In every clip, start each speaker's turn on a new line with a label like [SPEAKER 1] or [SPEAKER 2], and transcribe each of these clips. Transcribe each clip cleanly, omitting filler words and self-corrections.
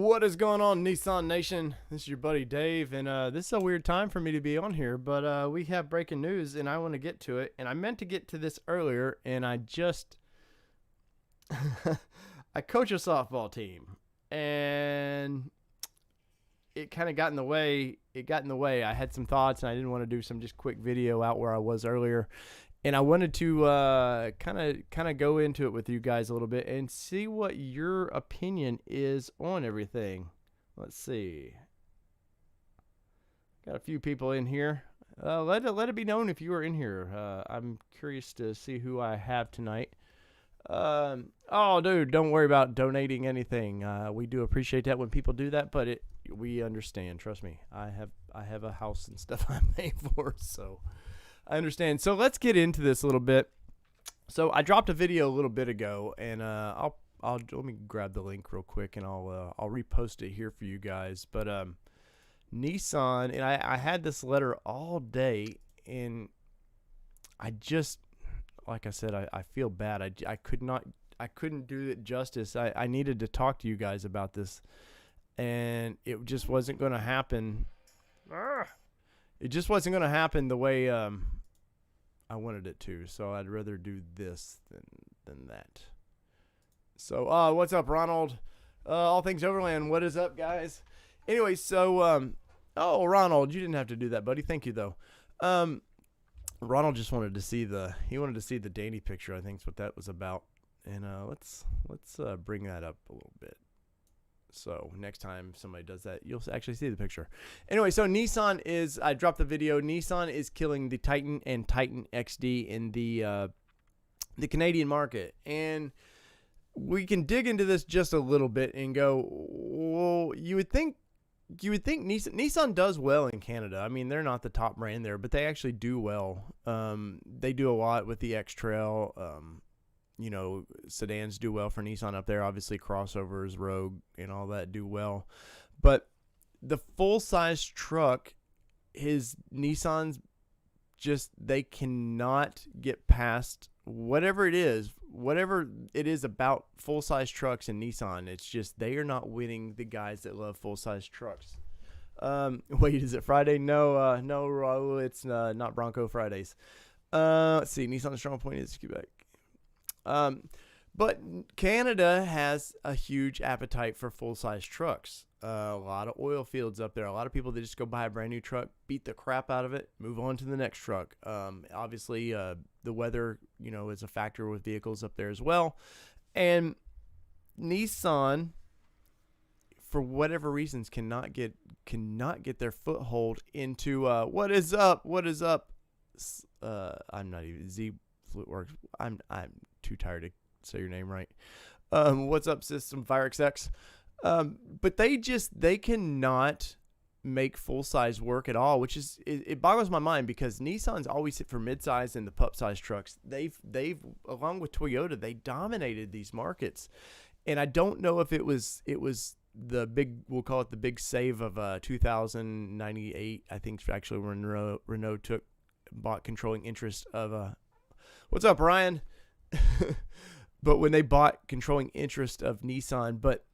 [SPEAKER 1] What is going on, Nissan Nation? This is your buddy Dave, and this is a weird time for me to be on here, but we have breaking news, and I want to get to it. And I meant to get to this earlier, and I just I coach a softball team, and it kind of got in the way. It got in the way. I had some thoughts, and I didn't want to do some just quick video out where I was earlier. And I wanted to kind of go into it with you guys a little bit and see what your opinion is on everything. Let's see. Got a few people in here. Let it be known if you are in here. I'm curious to see who I have tonight. Oh, dude, don't worry about donating anything. We do appreciate that when people do that, but we understand. Trust me. I have a house and stuff I pay for, so. I understand. So let's get into this a little bit. So I dropped a video a little bit ago, and I'll let me grab the link real quick, and I'll repost it here for you guys. But Nissan, and I had this letter all day, and I just, like I said, I feel bad. I couldn't do it justice. I needed to talk to you guys about this, and it just wasn't going to happen. It just wasn't going to happen the way I wanted it to, so I'd rather do this than that. So, what's up, Ronald? All Things Overland, what is up, guys? Anyway, so, oh, Ronald, you didn't have to do that, buddy. Thank you, though. Ronald just wanted to see the Danny picture. I think is what that was about. And let's bring that up a little bit. So next time somebody does that, you'll actually see the picture. Anyway, so Nissan is, I dropped the video. Nissan is killing the Titan and Titan XD in the Canadian market. And we can dig into this just a little bit and go, well, you would think Nissan does well in Canada. I mean, they're not the top brand there, but they actually do well. They do a lot with the X-Trail. You know, sedans do well for Nissan up there. Obviously, crossovers, Rogue, and all that do well. But the full-size truck, Nissans just, they cannot get past whatever it is about full-size trucks in Nissan. It's just they are not winning the guys that love full-size trucks. Wait, is it Friday? No, Raul, it's not Bronco Fridays. Let's see. Nissan's strong point is Quebec. But Canada has a huge appetite for full-size trucks. A lot of oil fields up there. A lot of people that just go buy a brand new truck, beat the crap out of it, move on to the next truck. Obviously, the weather, is a factor with vehicles up there as well. And Nissan, for whatever reasons, cannot get their foothold into what is up. I'm not even Z Flute Works. I'm too tired to say your name right. What's up, System FireXX? But they cannot make full size work at all, which is it boggles my mind because Nissan's always hit for midsize and the pup size trucks. They've along with Toyota, they dominated these markets, and I don't know if it was the big, we'll call it the big save of 2098. I think actually when Renault bought controlling interest of what's up, Ryan? But when they bought controlling interest of Nissan, but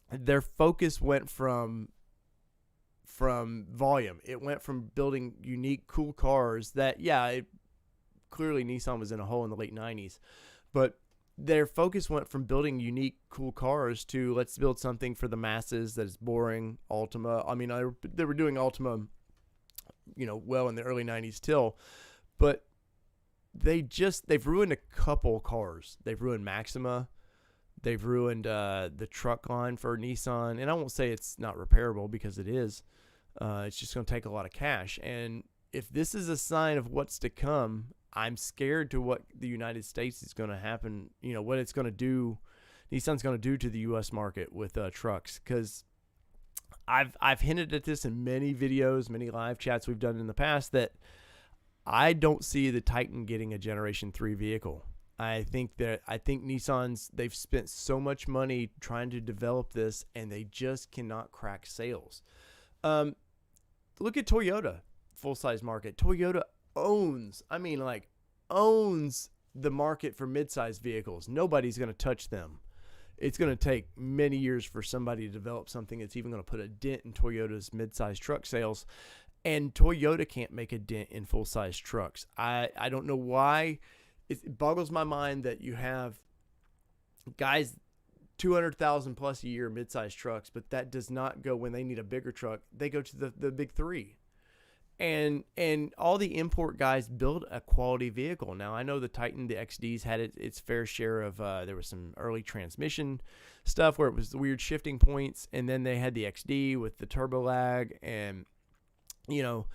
[SPEAKER 1] their focus went from volume. It went from building unique, cool cars that, clearly Nissan was in a hole in the late 90s, but their focus went from building unique, cool cars to let's build something for the masses that is boring. Altima. I mean, they were doing Altima, well in the early 90s still, but they've ruined a couple cars. They've ruined Maxima. They've ruined the truck line for Nissan. And I won't say it's not repairable because it is. It's just going to take a lot of cash. And if this is a sign of what's to come, I'm scared to what the United States is going to happen. What it's going to do, Nissan's going to do to the U.S. market with trucks. Because I've hinted at this in many videos, many live chats we've done in the past that I don't see the Titan getting a Generation 3 vehicle. I think Nissan's, they've spent so much money trying to develop this, and they just cannot crack sales. Look at Toyota, full-size market. Toyota owns the market for mid-size vehicles. Nobody's going to touch them. it's going to take many years for somebody to develop something that's even going to put a dent in Toyota's mid-size truck sales. And Toyota can't make a dent in full-size trucks. I don't know why. It boggles my mind that you have guys 200,000 plus a year mid-size trucks, but that does not go when they need a bigger truck. They go to the big three. And all the import guys build a quality vehicle. Now, I know the Titan, the XDs had its fair share of, there was some early transmission stuff where it was the weird shifting points. And then they had the XD with the turbo lag and, you know,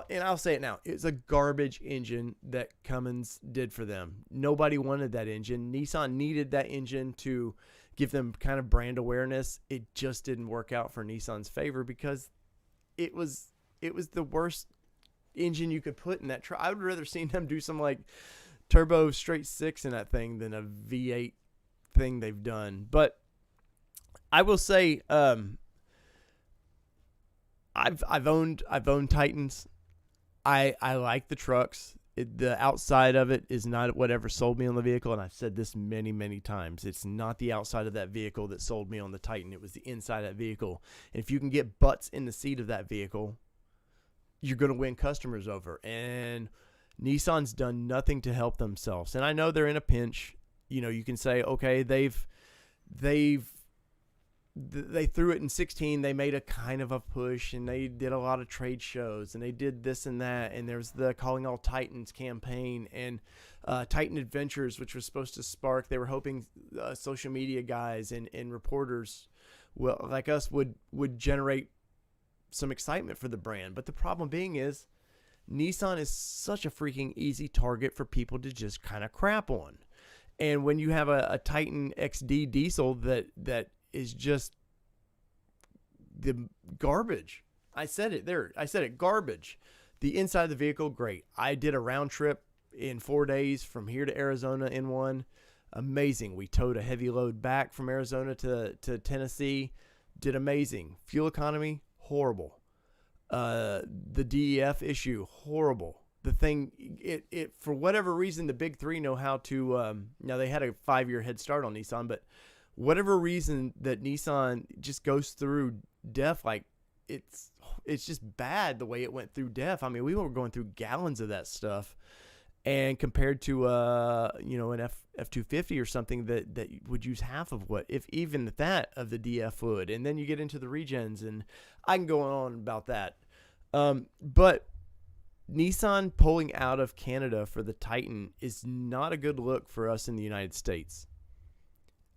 [SPEAKER 1] and I'll say it now, it's a garbage engine that Cummins did for them. Nobody wanted that engine. Nissan needed that engine to give them kind of brand awareness. It just didn't work out for Nissan's favor because it was the worst engine you could put in that truck. I would rather seen them do some like turbo straight six in that thing than a V8 thing they've done. But I will say, I've owned Titans. I like the trucks. The outside of it is not whatever sold me on the vehicle, and I've said this many, many times. It's not the outside of that vehicle that sold me on the Titan. It was the inside of that vehicle. And if you can get butts in the seat of that vehicle, you're going to win customers over. And Nissan's done nothing to help themselves. And I know they're in a pinch. You know, you can say, okay, they threw it in 16. They made a kind of a push, and they did a lot of trade shows, and they did this and that. And there's the Calling All Titans campaign and Titan Adventures, which was supposed to spark. They were hoping social media guys and reporters, well, like us, would generate some excitement for the brand. But the problem being is Nissan is such a freaking easy target for people to just kind of crap on. And when you have a Titan XD diesel that is just the garbage. I said it there. I said it, garbage. The inside of the vehicle, great. I did a round trip in 4 days from here to Arizona in one. Amazing. We towed a heavy load back from Arizona to Tennessee. Did amazing. Fuel economy, horrible. The DEF issue, horrible. The thing, it for whatever reason, the big three know how to, now they had a 5-year head start on Nissan, but whatever reason that Nissan just goes through DEF, like it's just bad the way it went through DEF. I mean, we were going through gallons of that stuff, and compared to an F250 or something that would use half of what, if even that, of the DF would. And then you get into the regens, and I can go on about that. But Nissan pulling out of Canada for the Titan is not a good look for us in the United States.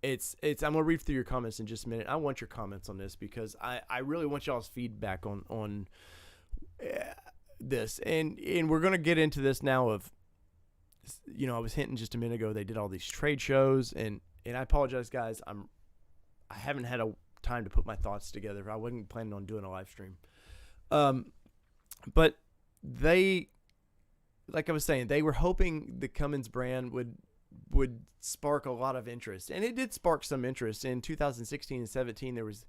[SPEAKER 1] It's I'm going to read through your comments in just a minute. I want your comments on this because I really want y'all's feedback on this. And we're going to get into this now of, you know, I was hinting just a minute ago, they did all these trade shows, and I apologize, guys. I haven't had a time to put my thoughts together. I wasn't planning on doing a live stream. But they, like I was saying, they were hoping the Cummins brand would spark a lot of interest, and it did spark some interest. In 2016 and 17, there was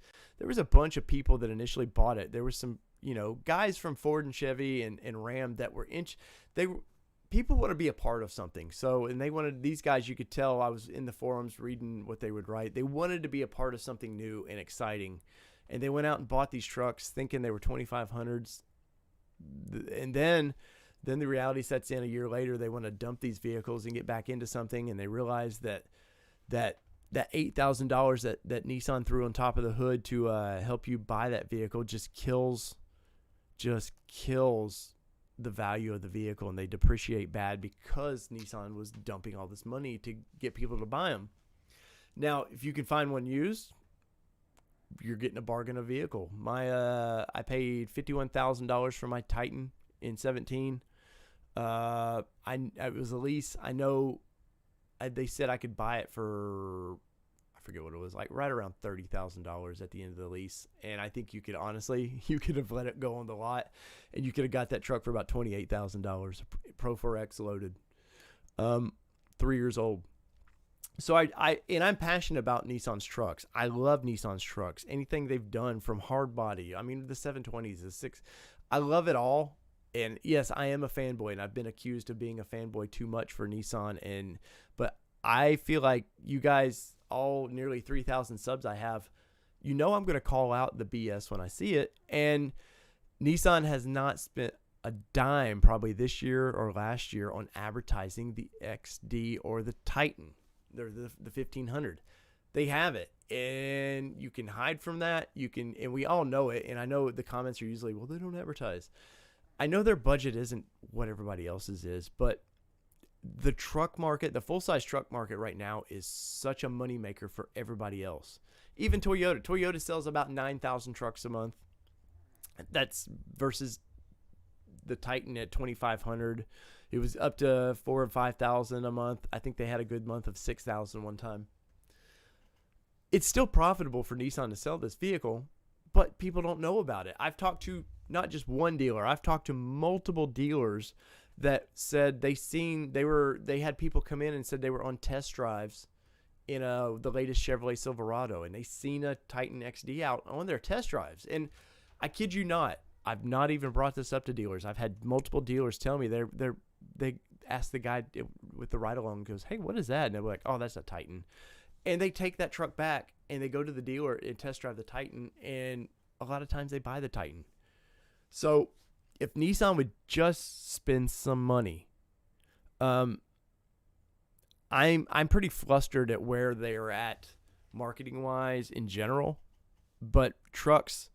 [SPEAKER 1] a bunch of people that initially bought it. There was some, you know, guys from Ford and Chevy and Ram that were people want to be a part of something. So, and they wanted, these guys, you could tell, I was in the forums reading what they would write. They wanted to be a part of something new and exciting. And they went out and bought these trucks thinking they were 2500s. And then the reality sets in a year later. They want to dump these vehicles and get back into something. And they realize that $8,000 that Nissan threw on top of the hood to help you buy that vehicle just kills the value of the vehicle, and they depreciate bad because Nissan was dumping all this money to get people to buy them. Now, if you can find one used, you're getting a bargain of vehicle. I paid $51,000 for my Titan in 17. It was a lease. I know they said I could buy it for, I forget what it was, like right around $30,000 at the end of the lease. And I think you could have let it go on the lot, and you could have got that truck for about $28,000, Pro 4X loaded, 3 years old. So I'm passionate about Nissan's trucks. I love Nissan's trucks. Anything they've done, from hard body, I mean, the 720s, the 6, I love it all. And yes, I am a fanboy, and I've been accused of being a fanboy too much for Nissan. But I feel like you guys, all nearly 3,000 subs I have, you know I'm going to call out the BS when I see it. And Nissan has not spent a dime probably this year or last year on advertising the XD or the Titan, the 1500. They have it, and you can hide from that. You can, and we all know it. And I know the comments are usually, well, they don't advertise. I know their budget isn't what everybody else's is, but the truck market, the full-size truck market right now is such a moneymaker for everybody else. Even Toyota. Toyota sells about 9,000 trucks a month. That's versus the Titan at 2,500. It was up to 4,000 or 5,000 a month. I think they had a good month of 6,000 one time. It's still profitable for Nissan to sell this vehicle, but people don't know about it. I've talked to not just one dealer. I've talked to multiple dealers that said they had people come in and said they were on test drives in the latest Chevrolet Silverado, and they seen a Titan XD out on their test drives. And I kid you not, I've not even brought this up to dealers. I've had multiple dealers tell me they asked the guy with the ride along, goes, "Hey, what is that?" And they're like, "Oh, that's a Titan." And they take that truck back and they go to the dealer and test drive the Titan, and a lot of times they buy the Titan. So if Nissan would just spend some money, I'm pretty flustered at where they are at marketing wise in general, but trucks,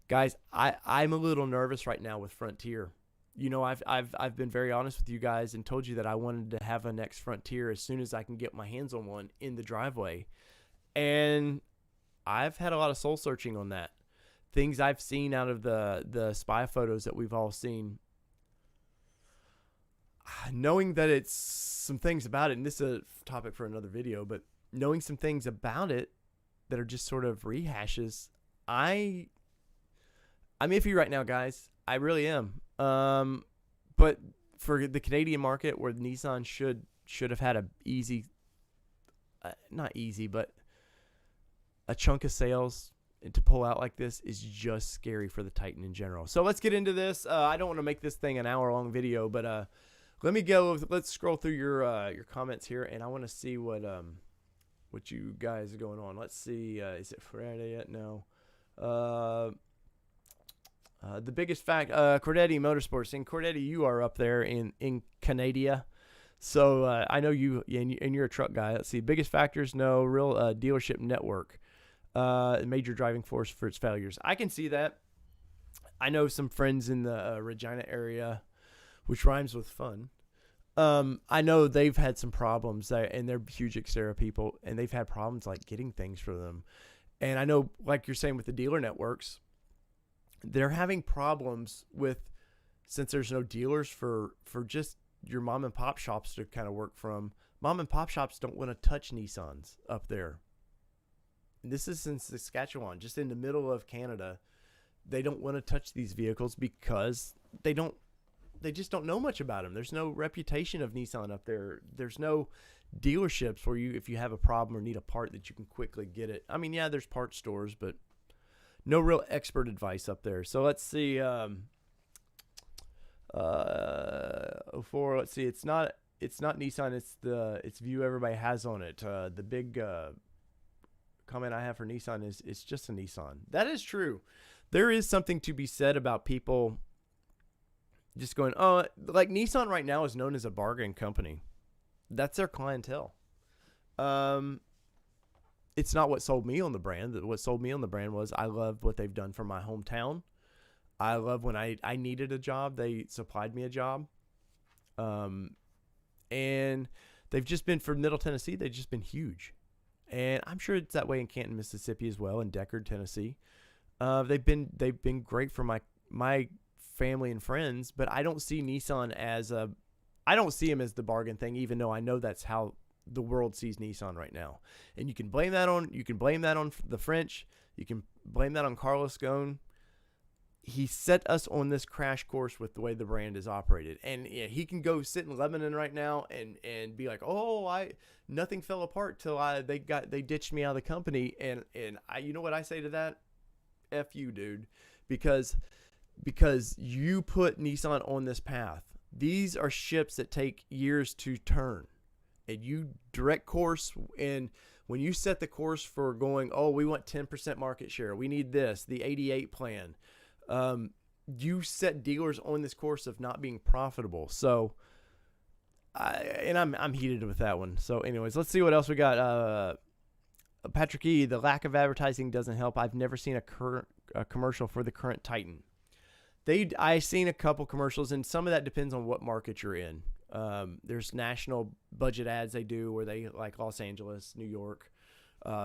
[SPEAKER 1] guys, I'm a little nervous right now with Frontier. You know, I've been very honest with you guys and told you that I wanted to have a next Frontier as soon as I can get my hands on one in the driveway. And I've had a lot of soul searching on that. Things I've seen out of the spy photos that we've all seen. Knowing that it's some things about it, and this is a topic for another video, but knowing some things about it that are just sort of rehashes, I'm iffy right now, guys. I really am. But for the Canadian market, where Nissan should have had a easy, not easy, but a chunk of sales to pull out like this is just scary for the Titan in general. So let's get into this. I don't want to make this thing an hour-long video, but let's scroll through your comments here, and I want to see what you guys are going on. Let's see. Is it Friday yet? No. The biggest fact, Cordetti Motorsports. In Cordetti, you are up there in Canada. So I know you, and you're a truck guy. Let's see. Biggest factors, no. Real dealership network. Major driving force for its failures. I can see that. I know some friends in the Regina area, which rhymes with fun. I know they've had some problems, and they're huge Xterra people, and they've had problems like getting things for them. And I know, like you're saying with the dealer networks, they're having problems with, since there's no dealers for just your mom and pop shops to kind of work from. Mom and pop shops don't want to touch Nissans up there. This is in Saskatchewan, just in the middle of Canada. They don't want to touch these vehicles because they just don't know much about them. There's no reputation of Nissan up there. There's no dealerships where if you have a problem or need a part that you can quickly get it. I mean, yeah, there's parts stores, but no real expert advice up there. So let's see. Let's see. It's not Nissan. It's view everybody has on it. The big comment I have for Nissan is it's just a Nissan. That is true. There is something to be said about people just going, oh, like Nissan right now is known as a bargain company. That's their clientele. It's not what sold me on the brand. What sold me on the brand was I love what they've done for my hometown. I love when I needed a job, they supplied me a job. And they've just been, for Middle Tennessee, they've just been huge. And I'm sure it's that way in Canton, Mississippi as well, and Deckard, Tennessee. They've been great for my family and friends, but I don't see Nissan I don't see them as the bargain thing, even though I know that's how the world sees Nissan right now. And you can blame that on the French. You can blame that on Carlos Ghosn. He set us on this crash course with the way the brand is operated. And yeah, he can go sit in Lebanon right now and be like, oh, nothing fell apart till they ditched me out of the company. And you know what I say to that? F you, dude. Because you put Nissan on this path. These are ships that take years to turn. And you direct course, and when you set the course for going, oh, we want 10% market share, we need this, the 88 plan, you set dealers on this course of not being profitable. So, I'm heated with that one. So, anyways, let's see what else we got. Patrick E., the lack of advertising doesn't help. I've never seen a commercial for the current Titan. I've seen a couple commercials, and some of that depends on what market you're in. There's national budget ads they do where they like Los Angeles, New York,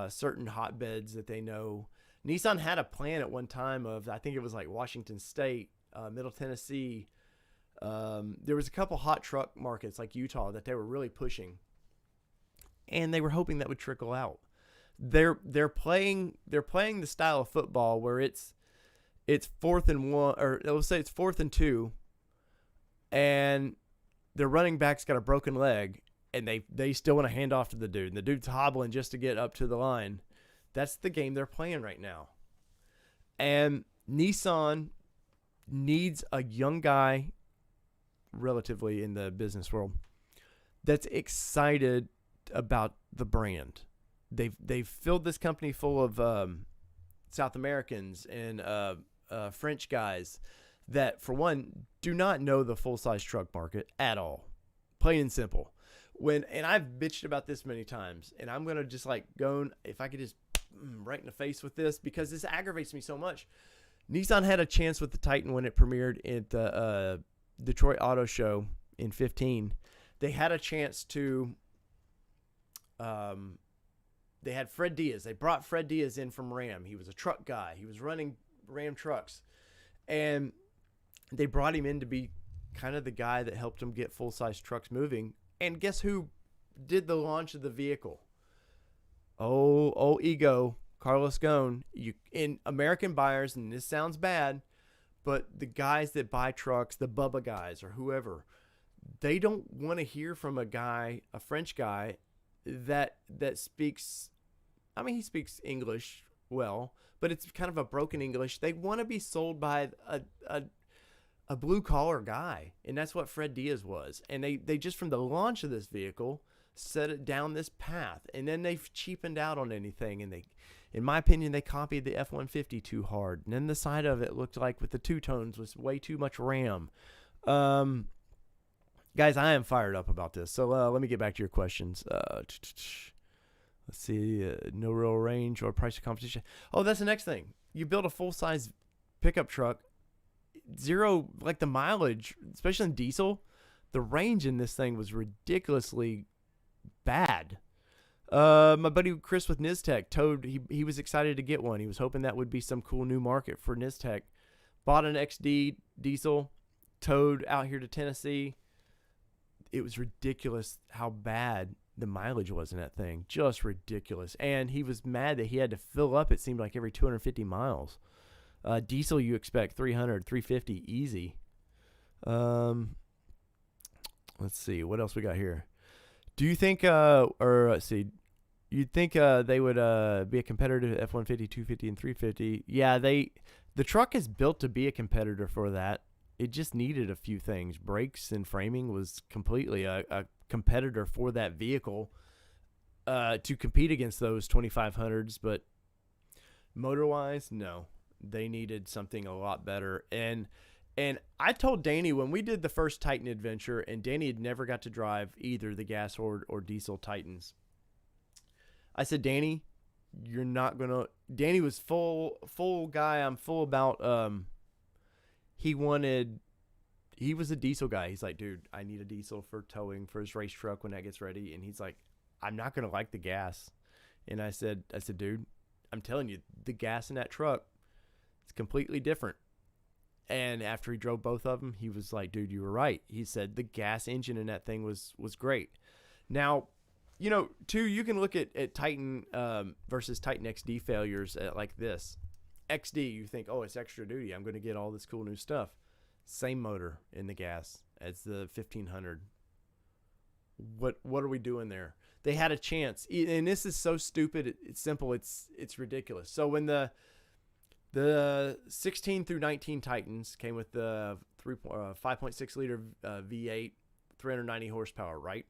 [SPEAKER 1] certain hotbeds that they know. Nissan had a plan at one time of, I think it was like Washington State, Middle Tennessee. There was a couple hot truck markets like Utah that they were really pushing, and they were hoping that would trickle out. They're playing the style of football where it's 4th and 1, or let's say it's 4th and 2, and their running back's got a broken leg, and they still want to hand off to the dude, and the dude's hobbling just to get up to the line. That's the game they're playing right now. And Nissan needs a young guy, relatively in the business world, that's excited about the brand. They've filled this company full of South Americans and French guys that, for one, do not know the full-size truck market at all. Plain and simple. And I've bitched about this many times, and I'm going to just like go, if I could just right in the face with this, because this aggravates me so much. Nissan had a chance with the Titan when it premiered at the Detroit Auto Show in 2015. They had a chance to, they had Fred Diaz. They brought Fred Diaz in from Ram. He was a truck guy. He was running Ram trucks. And they brought him in to be kind of the guy that helped them get full-size trucks moving. And guess who did the launch of the vehicle? Oh, ego, Carlos Ghosn. In American buyers, and this sounds bad, but the guys that buy trucks, the Bubba guys or whoever, they don't want to hear from a French guy that speaks, I mean, he speaks English well, but it's kind of a broken English. They want to be sold by a blue-collar guy, and that's what Fred Diaz was. And they just, from the launch of this vehicle, set it down this path, and then they've cheapened out on anything, and in my opinion, they copied the F-150 too hard. And then the side of it looked like, with the two-tones, was way too much Ram. Guys, I am fired up about this, so let me get back to your questions. Let's see, no real range or price of competition. Oh, that's the next thing. You build a full-size pickup truck, zero, like the mileage, especially in diesel, the range in this thing was ridiculously bad. My buddy Chris with Nistech told he was excited to get one. He was hoping that would be some cool new market for Nistech. Bought an XD diesel, towed out here to Tennessee. It was ridiculous how bad the mileage was in that thing. Just ridiculous. And he was mad that he had to fill up, it seemed like, every 250 miles. Diesel, you expect 300, 350 easy. Let's see. What else we got here? Do you think, you'd think they would be a competitor to F-150, 250, and 350. Yeah, the truck is built to be a competitor for that. It just needed a few things. Brakes and framing was completely a competitor for that vehicle to compete against those 2500s. But motor-wise, no. They needed something a lot better. And I told Danny when we did the first Titan adventure, and Danny had never got to drive either the gas or diesel Titans. I said, Danny, you're not going to... Danny was full guy. I'm full about... He was a diesel guy. He's like, dude, I need a diesel for towing for his race truck when that gets ready. And he's like, I'm not going to like the gas. And I said, dude, I'm telling you, the gas in that truck, it's completely different. And after he drove both of them, he was like, dude, you were right. He said the gas engine in that thing was great. Now, too, you can look at Titan versus Titan XD failures like this. XD, you think, oh, it's extra duty. I'm going to get all this cool new stuff. Same motor in the gas as the 1500. What are we doing there? They had a chance. And this is so stupid. It's simple. It's ridiculous. So when the 16 through 19 Titans came with the 5.6 liter V8, 390 horsepower, right?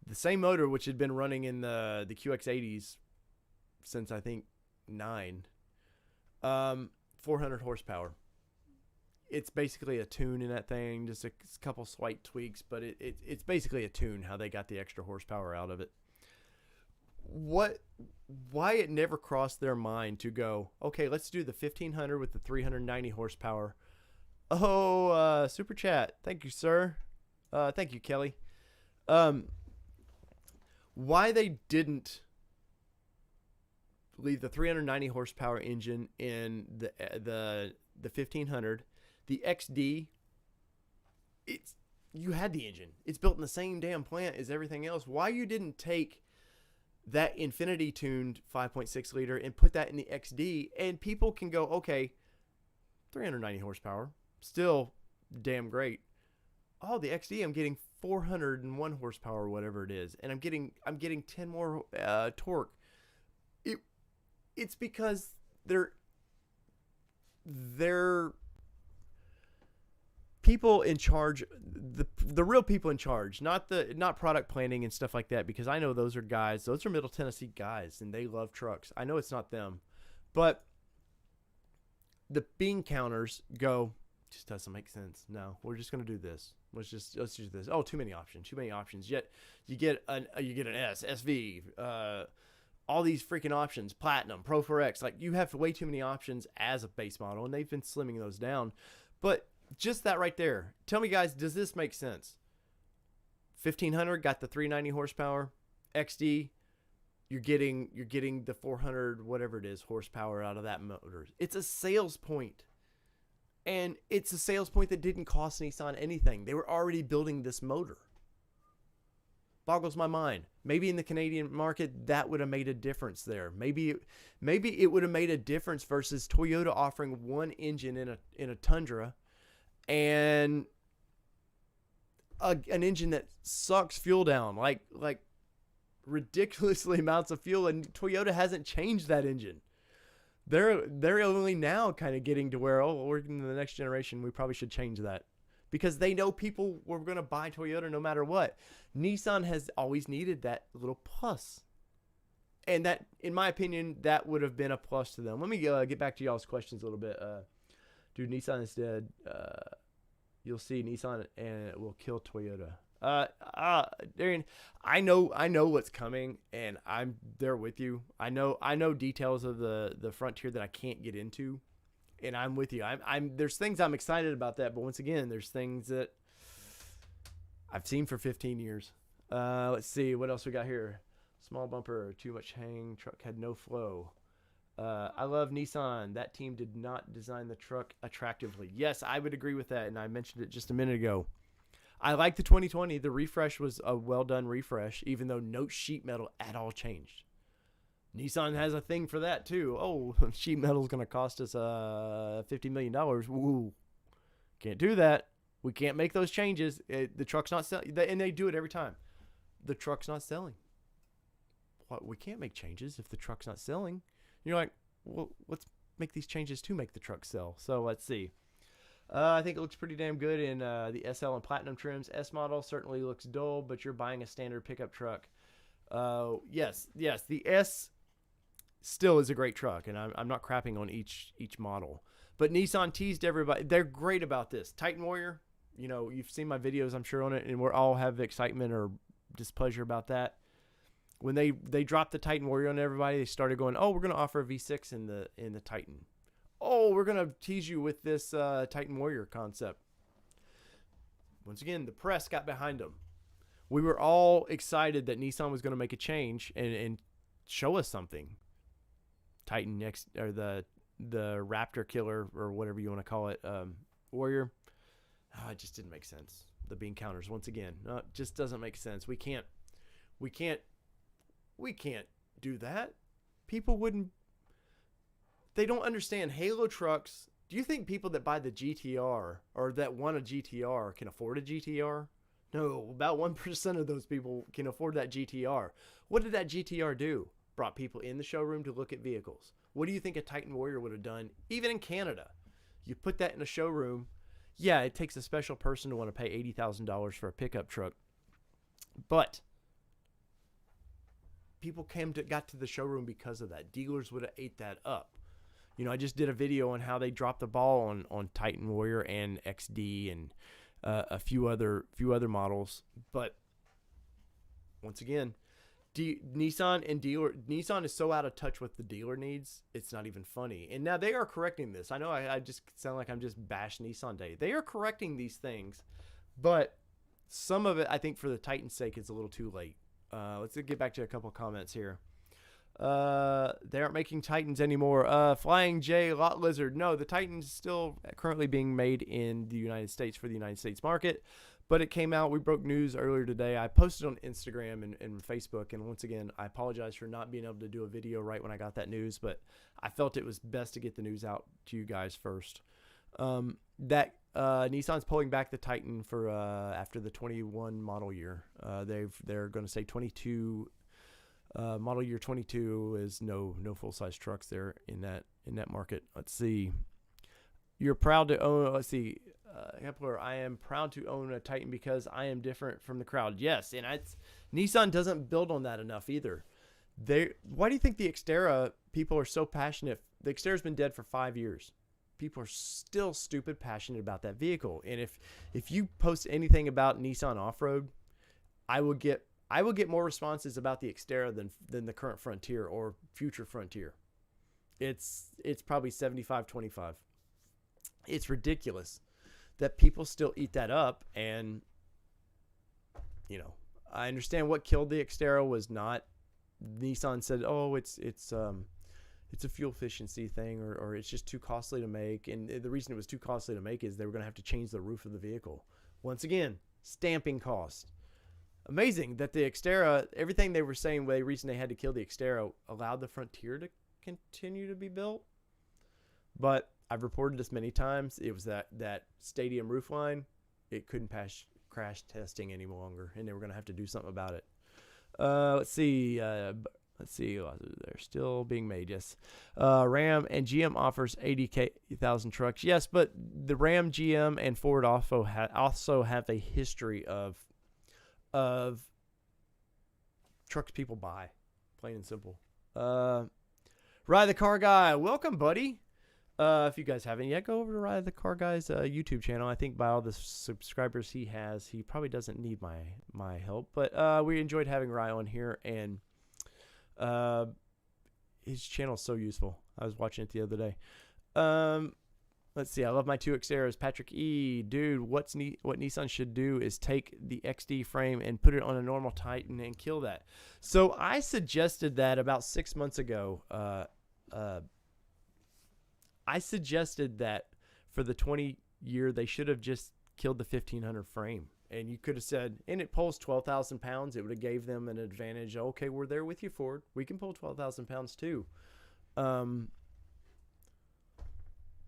[SPEAKER 1] The same motor which had been running in the QX80s since I think 9, 400 horsepower. It's basically a tune in that thing, just a couple slight tweaks, but it's basically a tune how they got the extra horsepower out of it. Why it never crossed their mind to go, okay, let's do the 1500 with the 390 horsepower. Oh, super chat. Thank you, sir. Thank you, Kelly. Why they didn't leave the 390 horsepower engine in the 1500, the XD, you had the engine. It's built in the same damn plant as everything else. Why you didn't take that infinity tuned 5.6 liter and put that in the XD, and people can go, okay, 390 horsepower, still damn great. Oh, the XD, I'm getting 401 horsepower or whatever it is, and I'm getting 10 more torque. It's because they're people in charge, the real people in charge, not product planning and stuff like that, because I know those are Middle Tennessee guys, and they love trucks. I know it's not them, but the bean counters go, just doesn't make sense. No, we're just gonna do this. Let's do this. Oh, too many options. Yet you get an S, SV, all these freaking options, Platinum, Pro 4X. Like, you have way too many options as a base model, and they've been slimming those down. But just that right there, tell me, guys, does this make sense? 1500 got the 390 horsepower. XD, you're getting the 400 whatever it is horsepower out of that motor. It's a sales point. And it's a sales point that didn't cost Nissan anything. They were already building this motor. Boggles my mind. Maybe in the Canadian market, that would have made a difference there. Maybe it would have made a difference versus Toyota offering one engine in a Tundra and an engine that sucks fuel down, like ridiculously amounts of fuel, and Toyota hasn't changed that engine. They're only now kind of getting to where, we're in the next generation, we probably should change that. Because they know people were going to buy Toyota no matter what. Nissan has always needed that little plus. And that, in my opinion, that would have been a plus to them. Let me get back to y'all's questions a little bit. Dude, Nissan is dead. You'll see Nissan and it will kill Toyota. Darian, I know what's coming, and I'm there with you. I know details of the Frontier that I can't get into, and I'm with you. There's things I'm excited about that, but once again, there's things that I've seen for 15 years. Let's see what else we got here. Small bumper, too much hang, truck had no flow. I love Nissan. That team did not design the truck attractively. Yes, I would agree with that, and I mentioned it just a minute ago. I like the 2020. The refresh was a well-done refresh, even though no sheet metal at all changed. Nissan has a thing for that, too. Oh, sheet metal is going to cost us $50 million. Ooh, can't do that. We can't make those changes. The truck's not selling, and they do it every time. The truck's not selling. What? We can't make changes if the truck's not selling. You're like, well, let's make these changes to make the truck sell. So let's see. I think it looks pretty damn good in the SL and Platinum trims. S model certainly looks dull, but you're buying a standard pickup truck. Yes. The S still is a great truck, and I'm not crapping on each model. But Nissan teased everybody. They're great about this. Titan Warrior, you've seen my videos, I'm sure, on it, and we all have excitement or displeasure about that. When they dropped the Titan Warrior on everybody, they started going, we're going to offer a V6 in the Titan. We're going to tease you with this Titan Warrior concept. Once again, the press got behind them. We were all excited that Nissan was going to make a change and show us something. Titan next, or the Raptor Killer, or whatever you want to call it, Warrior. It just didn't make sense. The bean counters, once again, it just doesn't make sense. We can't do that. People wouldn't. They don't understand Halo trucks. Do you think people that buy the GTR or that want a GTR can afford a GTR? No, about 1% of those people can afford that GTR. What did that GTR do? Brought people in the showroom to look at vehicles. What do you think a Titan Warrior would have done, even in Canada? You put that in a showroom. Yeah, it takes a special person to want to pay $80,000 for a pickup truck. But people got to the showroom because of that. Dealers would have ate that up. I just did a video on how they dropped the ball on Titan Warrior and XD and a few other models. But once again, Nissan is so out of touch with the dealer needs, it's not even funny. And now they are correcting this. I know I just sound like I'm just bash Nissan day. They are correcting these things, but some of it, I think, for the Titan's sake, is a little too late. Let's get back to a couple of comments here. They aren't making Titans anymore. Flying J Lot Lizard. No, the Titan's still currently being made in the United States for the United States market. But it came out. We broke news earlier today. I posted on Instagram and Facebook. And once again, I apologize for not being able to do a video right when I got that news. But I felt it was best to get the news out to you guys first. Nissan's pulling back the Titan for after the 21 model year. They're going to say 22. Model year 22 is no full size trucks there in that market. Let's see. You're proud to own. Let's see. Kepler, I am proud to own a Titan because I am different from the crowd. Yes, and Nissan doesn't build on that enough either. Why do you think the Xterra people are so passionate? The Xterra's been dead for 5 years. People are still stupid passionate about that vehicle. And if you post anything about Nissan off-road, I will get more responses about the Xterra than the current Frontier or future Frontier. It's probably 75-25. It's ridiculous that people still eat that up. And I understand what killed the Xterra was not Nissan said, oh, it's a fuel efficiency thing or it's just too costly to make. And the reason it was too costly to make is they were going to have to change the roof of the vehicle. Once again, stamping cost. Amazing that the Xterra, everything they were saying, the reason they had to kill the Xterra allowed the Frontier to continue to be built. But I've reported this many times. It was that stadium roof line. It couldn't pass crash testing any longer, and they were going to have to do something about it. Let's see. They're still being made. Yes. Ram and GM offers 80,000 trucks. Yes, but the Ram, GM, and Ford also have a history of trucks people buy, plain and simple. Ride the Car Guy, welcome, buddy. If you guys haven't yet, go over to Ride the Car Guy's YouTube channel. I think by all the subscribers he has, he probably doesn't need my help. But we enjoyed having Rye on here, and his channel is so useful. I was watching it the other day. Let's see. I love my two Xterras. Patrick E. Dude, what Nissan should do is take the XD frame and put it on a normal Titan and kill that. So I suggested that about 6 months ago. I suggested that for the 20 year, they should have just killed the 1500 frame. And you could have said, and it pulls 12,000 pounds. It would have gave them an advantage. Okay, we're there with you, Ford. We can pull 12,000 pounds too.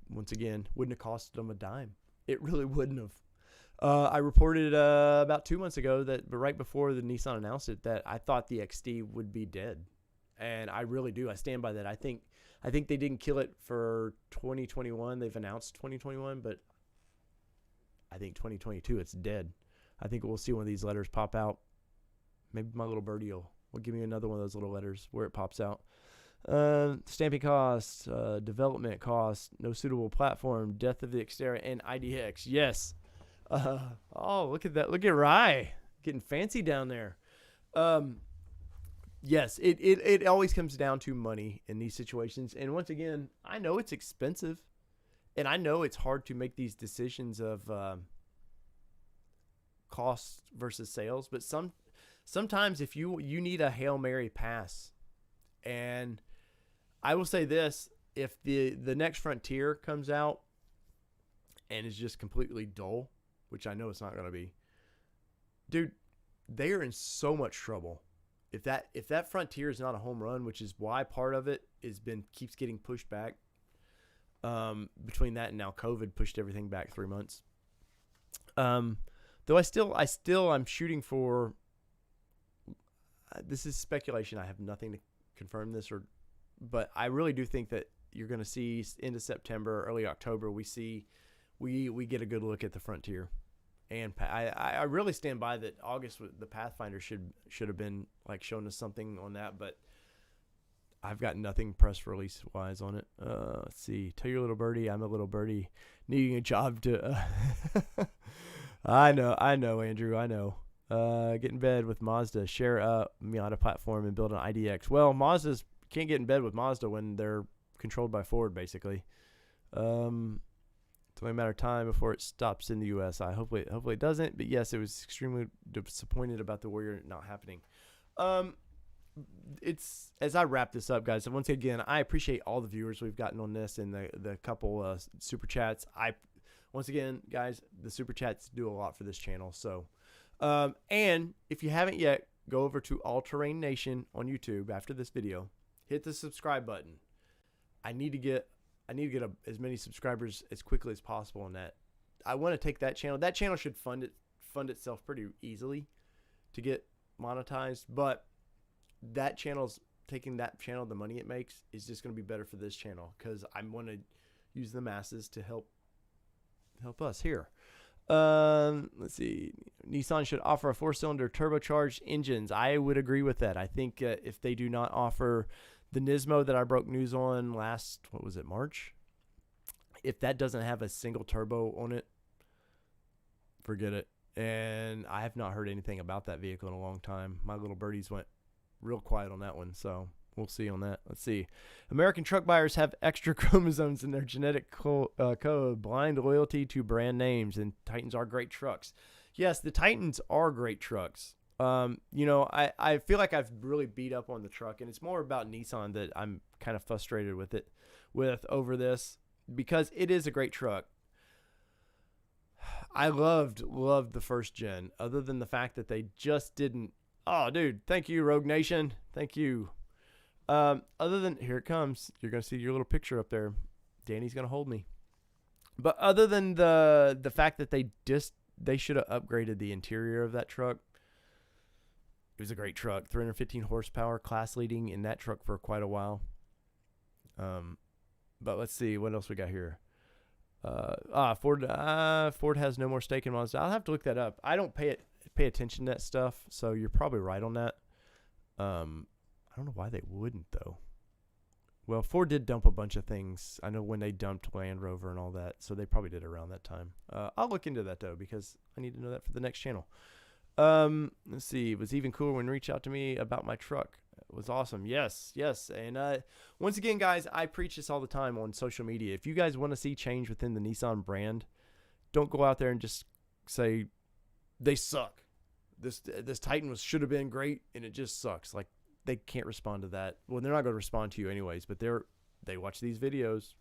[SPEAKER 1] Once again, wouldn't have cost them a dime. It really wouldn't have. I reported about 2 months ago but right before the Nissan announced it, that I thought the XD would be dead. And I really do. I stand by that. I think they didn't kill it for 2021. They've announced 2021, but I think 2022 it's dead. I think we'll see one of these letters pop out. Maybe my little birdie will give me another one of those little letters where it pops out. Stamping costs, development costs, no suitable platform, death of the Xterra, and IDX. Yes. Oh, look at that. Look at Rye getting fancy down there. Yes, it always comes down to money in these situations. And once again, I know it's expensive, and I know it's hard to make these decisions of cost versus sales. But sometimes if you need a Hail Mary pass, and I will say this, if the next Frontier comes out and is just completely dull, which I know it's not going to be, dude, they are in so much trouble. If that Frontier is not a home run, which is why part of it keeps getting pushed back, between that and now COVID pushed everything back 3 months. Though I'm shooting for, this is speculation. I have nothing to confirm this, but I really do think that you're going to see into September, early October, we get a good look at the Frontier. And I really stand by that. August, the Pathfinder should have been like showing us something on that, but I've got nothing press release wise on it. Let's see. Tell your little birdie I'm a little birdie needing a job to. I know, Andrew. I know. Get in bed with Mazda. Share a Miata platform and build an IDX. Well, Mazda's can't get in bed with Mazda when they're controlled by Ford, basically. It's only a matter of time before it stops in the U.S. Hopefully it doesn't. But yes, it was extremely disappointed about the Warrior not happening. It's as I wrap this up, guys. And once again, I appreciate all the viewers we've gotten on this and the couple super chats. Once again, guys, the super chats do a lot for this channel. So, and if you haven't yet, go over to All Terrain Nation on YouTube after this video. Hit the subscribe button. I need to get as many subscribers as quickly as possible on that. I want to take that channel. That channel should fund itself pretty easily to get monetized, but that channel's taking that channel, the money it makes is just going to be better for this channel because I want to use the masses to help us here. Let's see. Nissan should offer a 4-cylinder turbocharged engines. I would agree with that. I think if they do not offer the Nismo that I broke news on last, what was it, March? If that doesn't have a single turbo on it, forget it. And I have not heard anything about that vehicle in a long time. My little birdies went real quiet on that one, so we'll see on that. Let's see. American truck buyers have extra chromosomes in their genetic code. Blind loyalty to brand names, and Titans are great trucks. Yes, the Titans are great trucks. I feel like I've really beat up on the truck, and it's more about Nissan that I'm kind of frustrated with over this because it is a great truck. I loved the first gen, other than the fact that they just didn't. Oh, dude, thank you, Rogue Nation. Thank you. Other than, here it comes. You're going to see your little picture up there. Danny's going to hold me. But other than the fact that they should have upgraded the interior of that truck, it was a great truck. 315 horsepower, class leading in that truck for quite a while. But let's see what else we got here. Ford has no more stake in Mazda. I'll have to look that up. I don't pay attention to that stuff, so you're probably right on that. I don't know why they wouldn't though. Well, Ford did dump a bunch of things. I know when they dumped Land Rover and all that, so they probably did around that time. I'll look into that though because I need to know that for the next channel. Let's see. It was even cooler when reached out to me about my truck. It was awesome. Yes. And once again, guys, I preach this all the time on social media. If you guys want to see change within the Nissan brand, don't go out there and just say they suck. This Titan should have been great and it just sucks. Like, they can't respond to that. Well, they're not going to respond to you anyways, but they watch these videos.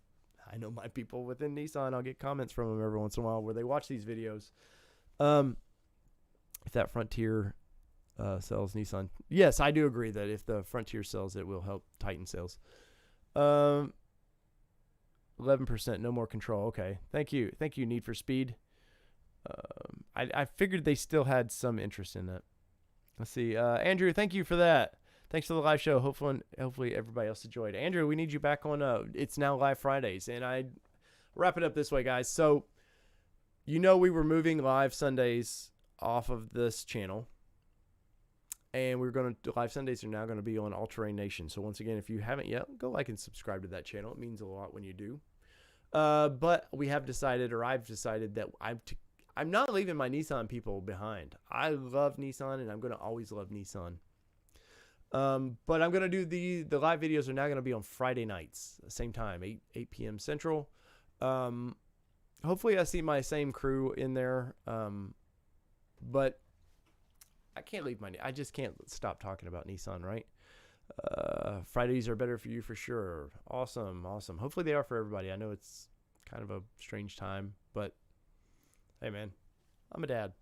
[SPEAKER 1] I know my people within Nissan, I'll get comments from them every once in a while where they watch these videos. If that Frontier sells Nissan. Yes, I do agree that if the Frontier sells, it will help Titan sales. 11%, no more control. Okay. Thank you, Need for Speed. I figured they still had some interest in that. Let's see. Andrew, thank you for that. Thanks for the live show. Hopefully everybody else enjoyed. Andrew, we need you back on. It's now live Fridays. And I wrap it up this way, guys. So, we were moving live Sundays off of this channel. And live Sundays are now going to be on All Terrain Nation. So once again, if you haven't yet, go like and subscribe to that channel. It means a lot when you do. But I've decided that I'm not leaving my Nissan people behind. I love Nissan, and I'm going to always love Nissan. But I'm going to do the live videos are now going to be on Friday nights, same time, 8 p.m. Central. Hopefully I see my same crew in there. But I can't leave I just can't stop talking about Nissan, right? Fridays are better for you for sure. Awesome. Hopefully they are for everybody. I know it's kind of a strange time, but hey man, I'm a dad.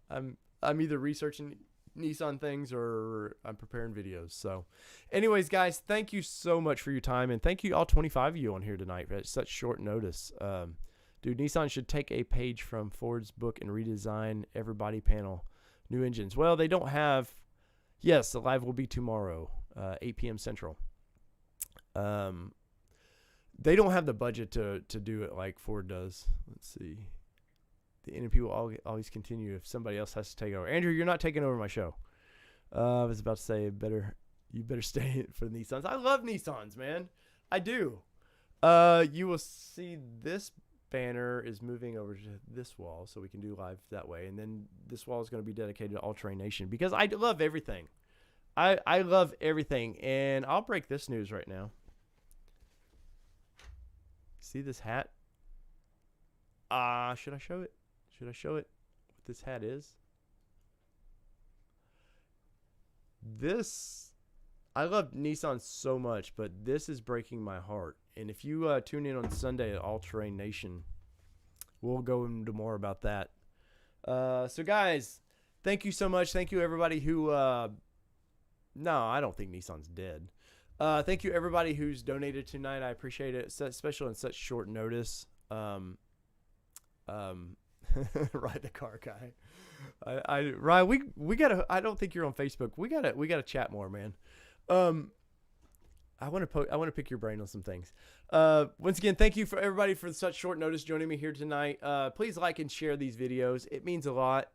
[SPEAKER 1] I'm either researching Nissan things or I'm preparing videos. So anyways, guys, thank you so much for your time, and thank you all 25 of you on here tonight at such short notice. Dude, Nissan should take a page from Ford's book and redesign every body panel. New engines. Well, they don't have. Yes, the live will be tomorrow, 8 p.m. Central. They don't have the budget to do it like Ford does. Let's see. The NP will always continue if somebody else has to take over. Andrew, you're not taking over my show. I was about to say, you better stay for Nissans. I love Nissans, man. I do. You will see this banner is moving over to this wall, so we can do live that way. And then this wall is going to be dedicated to All Terrain Nation because I love everything. I love everything. And I'll break this news right now. See this hat? Should I show it? Should I show it what this hat is? This, I love Nissan so much, but this is breaking my heart. And if you tune in on Sunday at All Terrain Nation, we'll go into more about that. So guys, thank you so much. Thank you everybody who, no, I don't think Nissan's dead. Thank you everybody who's donated tonight. I appreciate it, especially on such short notice. Ride the car guy. Ryan, we gotta. I don't think you're on Facebook. We gotta chat more, man. I want to pick your brain on some things. Once again, thank you for everybody for such short notice joining me here tonight. Please like and share these videos. It means a lot.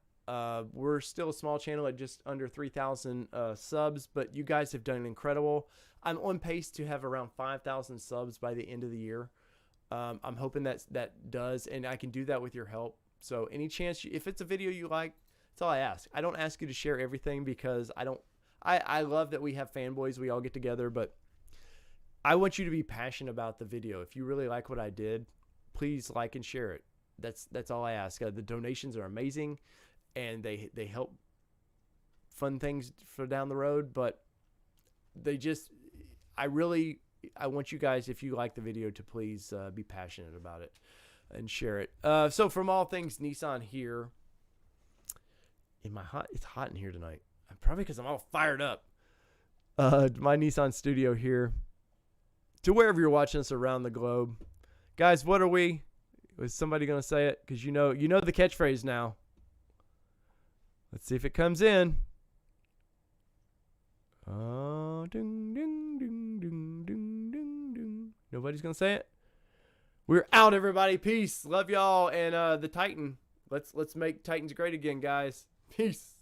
[SPEAKER 1] We're still a small channel at just under 3,000 subs, but you guys have done incredible. I'm on pace to have around 5,000 subs by the end of the year. I'm hoping that does, and I can do that with your help. So any chance, if it's a video you like, that's all I ask. I don't ask you to share everything because I love that we have fanboys. We all get together, but I want you to be passionate about the video. If you really like what I did, please like and share it. That's all I ask. The donations are amazing, and they help fund things for down the road, but I want you guys, if you like the video, to please be passionate about it and share it. So from all things Nissan here, it's hot in here tonight. Probably because I'm all fired up. My Nissan studio here. To wherever you're watching us around the globe. Guys, what are we? Was somebody going to say it? Because you know the catchphrase now. Let's see if it comes in. Oh, ding, ding, ding, ding, ding, ding, ding. Nobody's going to say it? We're out, everybody. Peace. Love y'all. And the Titan. Let's make Titans great again, guys. Peace.